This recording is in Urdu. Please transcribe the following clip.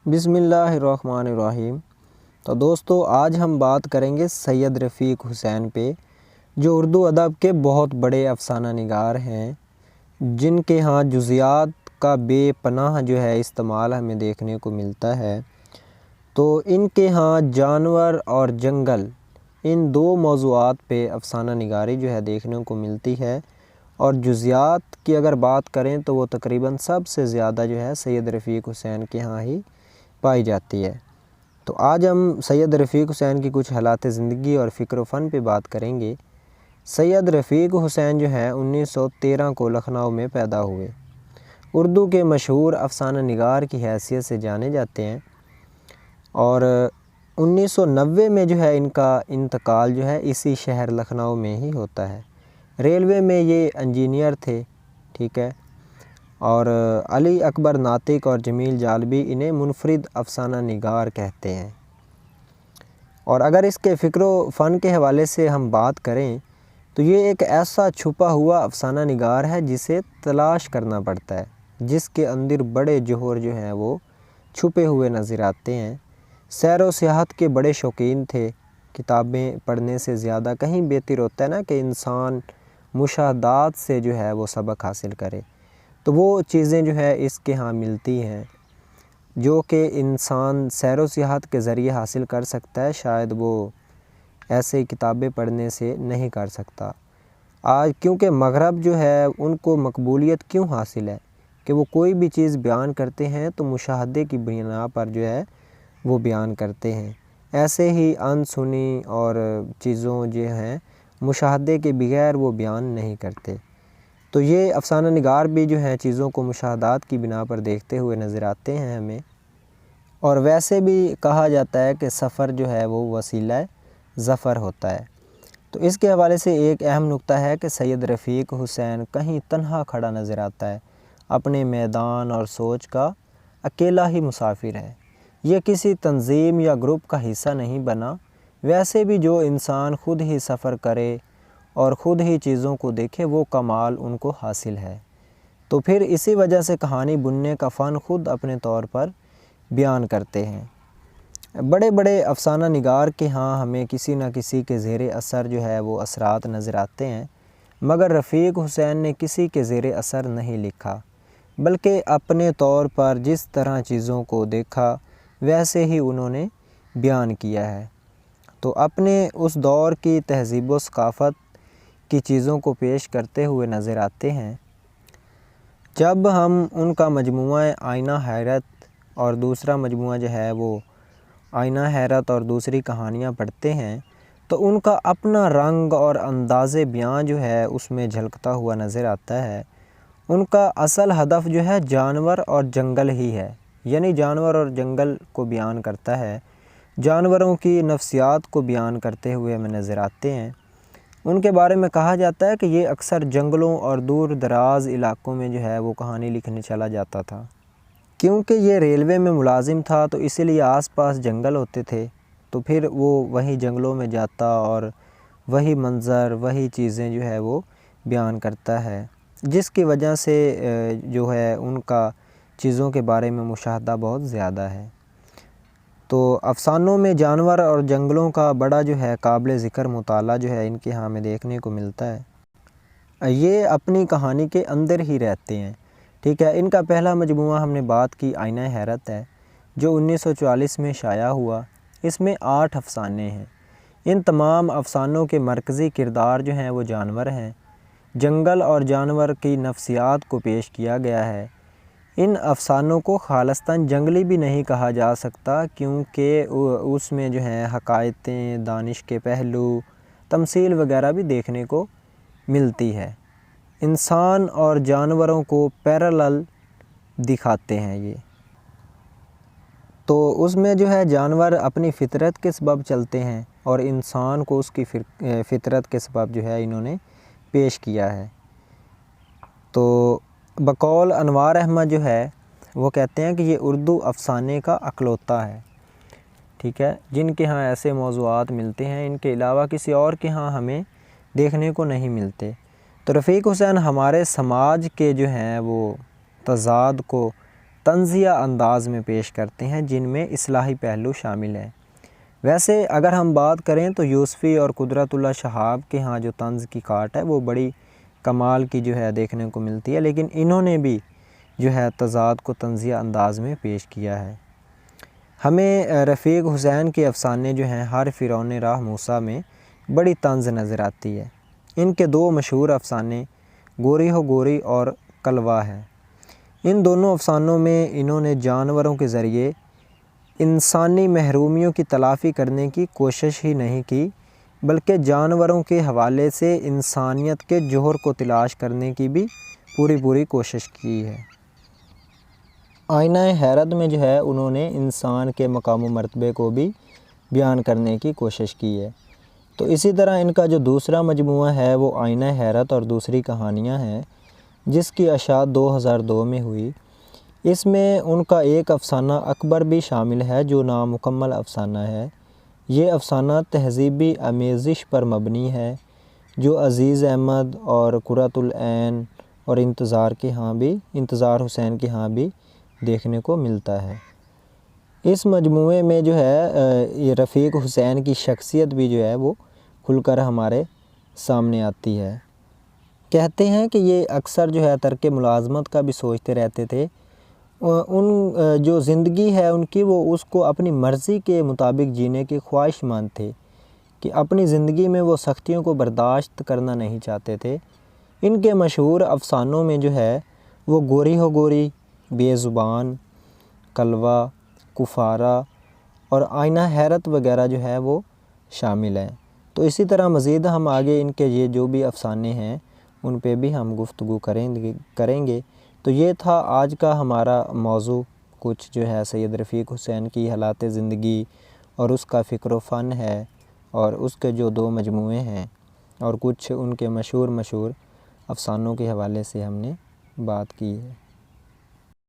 بسم اللہ الرحمن الرحیم۔ تو دوستو آج ہم بات کریں گے سید رفیق حسین پہ، جو اردو ادب کے بہت بڑے افسانہ نگار ہیں، جن کے ہاں جزیات کا بے پناہ جو ہے استعمال ہمیں دیکھنے کو ملتا ہے۔ تو ان کے ہاں جانور اور جنگل، ان دو موضوعات پہ افسانہ نگاری جو ہے دیکھنے کو ملتی ہے، اور جزیات کی اگر بات کریں تو وہ تقریباً سب سے زیادہ جو ہے سید رفیق حسین کے ہاں ہی پائی جاتی ہے۔ تو آج ہم سید رفیق حسین کی کچھ حالات زندگی اور فکر و فن پہ بات کریں گے۔ سید رفیق حسین جو ہے 1913 کو لکھنؤ میں پیدا ہوئے۔ اردو کے مشہور افسانہ نگار کی حیثیت سے جانے جاتے ہیں، اور 1990 میں جو ہے ان کا انتقال جو ہے اسی شہر لکھنؤ میں ہی ہوتا ہے۔ ریلوے میں یہ انجینئر تھے، ٹھیک ہے، اور علی اکبر ناطق اور جمیل جالبی انہیں منفرد افسانہ نگار کہتے ہیں۔ اور اگر اس کے فکر و فن کے حوالے سے ہم بات کریں تو یہ ایک ایسا چھپا ہوا افسانہ نگار ہے جسے تلاش کرنا پڑتا ہے، جس کے اندر بڑے جوہر جو ہیں وہ چھپے ہوئے نظر آتے ہیں۔ سیر و سیاحت کے بڑے شوقین تھے۔ کتابیں پڑھنے سے زیادہ کہیں بہتر ہوتا ہے نا کہ انسان مشاہدات سے جو ہے وہ سبق حاصل کرے، تو وہ چیزیں جو ہے اس کے ہاں ملتی ہیں جو کہ انسان سیر و سیاحت کے ذریعے حاصل کر سکتا ہے، شاید وہ ایسے کتابیں پڑھنے سے نہیں کر سکتا۔ آج کیونکہ مغرب جو ہے ان کو مقبولیت کیوں حاصل ہے کہ وہ کوئی بھی چیز بیان کرتے ہیں تو مشاہدے کی بنا پر جو ہے وہ بیان کرتے ہیں، ایسے ہی ان سنی اور چیزوں جو ہیں مشاہدے کے بغیر وہ بیان نہیں کرتے۔ تو یہ افسانہ نگار بھی جو ہیں چیزوں کو مشاہدات کی بنا پر دیکھتے ہوئے نظر آتے ہیں ہمیں۔ اور ویسے بھی کہا جاتا ہے کہ سفر جو ہے وہ وسیلہ ظفر ہوتا ہے۔ تو اس کے حوالے سے ایک اہم نکتہ ہے کہ سید رفیق حسین کہیں تنہا کھڑا نظر آتا ہے، اپنے میدان اور سوچ کا اکیلا ہی مسافر ہے۔ یہ کسی تنظیم یا گروپ کا حصہ نہیں بنا۔ ویسے بھی جو انسان خود ہی سفر کرے اور خود ہی چیزوں کو دیکھے وہ کمال ان کو حاصل ہے۔ تو پھر اسی وجہ سے کہانی بننے کا فن خود اپنے طور پر بیان کرتے ہیں۔ بڑے بڑے افسانہ نگار کے ہاں ہمیں کسی نہ کسی کے زیر اثر جو ہے وہ اثرات نظر آتے ہیں، مگر رفیق حسین نے کسی کے زیر اثر نہیں لکھا، بلکہ اپنے طور پر جس طرح چیزوں کو دیکھا ویسے ہی انہوں نے بیان کیا ہے۔ تو اپنے اس دور کی تہذیب و ثقافت کی چیزوں کو پیش کرتے ہوئے نظر آتے ہیں۔ جب ہم ان کا مجموعہ آئینہ حیرت اور دوسرا مجموعہ جو ہے وہ آئینہ حیرت اور دوسری کہانیاں پڑھتے ہیں تو ان کا اپنا رنگ اور انداز بیان جو ہے اس میں جھلکتا ہوا نظر آتا ہے۔ ان کا اصل ہدف جو ہے جانور اور جنگل ہی ہے، یعنی جانور اور جنگل کو بیان کرتا ہے، جانوروں کی نفسیات کو بیان کرتے ہوئے ہمیں نظر آتے ہیں۔ ان کے بارے میں کہا جاتا ہے کہ یہ اکثر جنگلوں اور دور دراز علاقوں میں جو ہے وہ کہانی لکھنے چلا جاتا تھا۔ کیونکہ یہ ریلوے میں ملازم تھا تو اسی لیے آس پاس جنگل ہوتے تھے، تو پھر وہ وہی جنگلوں میں جاتا اور وہی منظر وہی چیزیں جو ہے وہ بیان کرتا ہے، جس کی وجہ سے جو ہے ان کا چیزوں کے بارے میں مشاہدہ بہت زیادہ ہے۔ تو افسانوں میں جانور اور جنگلوں کا بڑا جو ہے قابل ذکر مطالعہ جو ہے ان کے ہاں میں دیکھنے کو ملتا ہے۔ یہ اپنی کہانی کے اندر ہی رہتے ہیں، ٹھیک ہے۔ ان کا پہلا مجموعہ ہم نے بات کی آئینہ حیرت ہے، جو 1944 میں شائع ہوا۔ اس میں 8 افسانے ہیں۔ ان تمام افسانوں کے مرکزی کردار جو ہیں وہ جانور ہیں۔ جنگل اور جانور کی نفسیات کو پیش کیا گیا ہے۔ ان افسانوں کو خالصتاً جنگلی بھی نہیں کہا جا سکتا، کیونکہ اس میں جو ہیں حکایتیں، دانش کے پہلو، تمثیل وغیرہ بھی دیکھنے کو ملتی ہے۔ انسان اور جانوروں کو پیرالل دکھاتے ہیں یہ۔ تو اس میں جو ہے جانور اپنی فطرت کے سبب چلتے ہیں اور انسان کو اس کی فطرت کے سبب جو ہے انہوں نے پیش کیا ہے۔ تو بقول انوار احمد جو ہے وہ کہتے ہیں کہ یہ اردو افسانے کا اکلوتا ہے، ٹھیک ہے، جن کے ہاں ایسے موضوعات ملتے ہیں، ان کے علاوہ کسی اور کے ہاں ہمیں دیکھنے کو نہیں ملتے۔ تو رفیق حسین ہمارے سماج کے جو ہیں وہ تضاد کو طنزیہ انداز میں پیش کرتے ہیں جن میں اصلاحی پہلو شامل ہے۔ ویسے اگر ہم بات کریں تو یوسفی اور قدرت اللہ شہاب کے ہاں جو طنز کی کاٹ ہے وہ بڑی کمال کی جو ہے دیکھنے کو ملتی ہے، لیکن انہوں نے بھی جو ہے تضاد کو طنزیہ انداز میں پیش کیا ہے۔ ہمیں رفیق حسین کے افسانے جو ہیں ہر فرعون راہ موسیٰ میں بڑی طنز نظر آتی ہے۔ ان کے دو مشہور افسانے گوری ہو گوری اور کلوا ہے۔ ان دونوں افسانوں میں انہوں نے جانوروں کے ذریعے انسانی محرومیوں کی تلافی کرنے کی کوشش ہی نہیں کی، بلکہ جانوروں کے حوالے سے انسانیت کے جوہر کو تلاش کرنے کی بھی پوری کوشش کی ہے۔ آئینہ حیرت میں جو ہے انہوں نے انسان کے مقام و مرتبے کو بھی بیان کرنے کی کوشش کی ہے۔ تو اسی طرح ان کا جو دوسرا مجموعہ ہے وہ آئینہ حیرت اور دوسری کہانیاں ہیں، جس کی اشاعت 2002 میں ہوئی۔ اس میں ان کا ایک افسانہ اکبر بھی شامل ہے جو نامکمل افسانہ ہے۔ یہ افسانہ تہذیبی آمیزش پر مبنی ہے جو عزیز احمد اور قرۃ العین اور انتظار حسین کے ہاں بھی دیکھنے کو ملتا ہے۔ اس مجموعے میں جو ہے یہ رفیق حسین کی شخصیت بھی جو ہے وہ کھل کر ہمارے سامنے آتی ہے۔ کہتے ہیں کہ یہ اکثر جو ہے ترک ملازمت کا بھی سوچتے رہتے تھے۔ ان جو زندگی ہے ان کی وہ اس کو اپنی مرضی کے مطابق جینے کے خواہش مند تھے کہ اپنی زندگی میں وہ سختیوں کو برداشت کرنا نہیں چاہتے تھے۔ ان کے مشہور افسانوں میں جو ہے وہ گوری ہو گوری، بے زبان، کلوا، کفارہ اور آئینہ حیرت وغیرہ جو ہے وہ شامل ہیں۔ تو اسی طرح مزید ہم آگے ان کے یہ جو بھی افسانے ہیں ان پہ بھی ہم گفتگو کریں گے۔ تو یہ تھا آج کا ہمارا موضوع، کچھ جو ہے سید رفیق حسین کی حالات زندگی اور اس کا فکر و فن ہے، اور اس کے جو دو مجموعے ہیں اور کچھ ان کے مشہور افسانوں کے حوالے سے ہم نے بات کی ہے۔